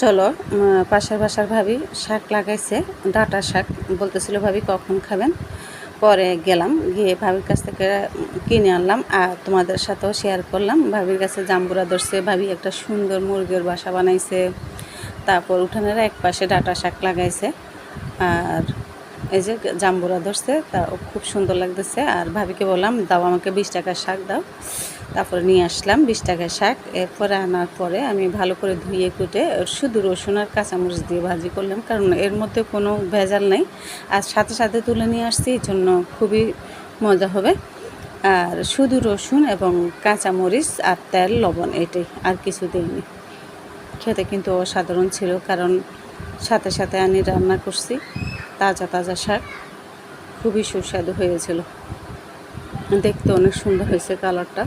চলো পাশের বাসার ভাবি শাক লাগাইছে, ডাঁটা শাক। বলতেছিল ভাবি কখন খাবেন। পরে গেলাম, গিয়ে ভাবির কাছ থেকে কিনে আনলাম আর তোমাদের সাথেও শেয়ার করলাম। ভাবির কাছে জাম্বুরা ধরছে, ভাবি একটা সুন্দর মুরগির বাসা বানাইছে। তারপর উঠানের এক পাশে ডাঁটা শাক লাগাইছে আর এই যে জাম্বুরা ধরছে, তা খুব সুন্দর লাগতেছে। আর ভাবিকে বললাম দাও আমাকে 20 টাকার শাক দাও। তারপরে নিয়ে আসলাম 20 টাকার শাক। এরপরে আনার পরে আমি ভালো করে ধুয়ে কুটে শুধু রসুন আর কাঁচামরিচ দিয়ে ভাজি করলাম, কারণ এর মধ্যে কোনো ভেজাল নেই। আর সাথে সাথে তুলে নিয়ে আসছি, এই জন্য খুবই মজা হবে। আর শুধু রসুন এবং কাঁচামরিচ আর তেল লবণ, এটাই, আর কিছু দিইনি। খেতে কিন্তু অসাধারণ ছিল, কারণ সাথে সাথে আমি রান্না করছি। তাজা তাজা শাক, খুবই সুস্বাদু হয়েছিল, দেখতে অনেক সুন্দর হয়েছে কালারটা।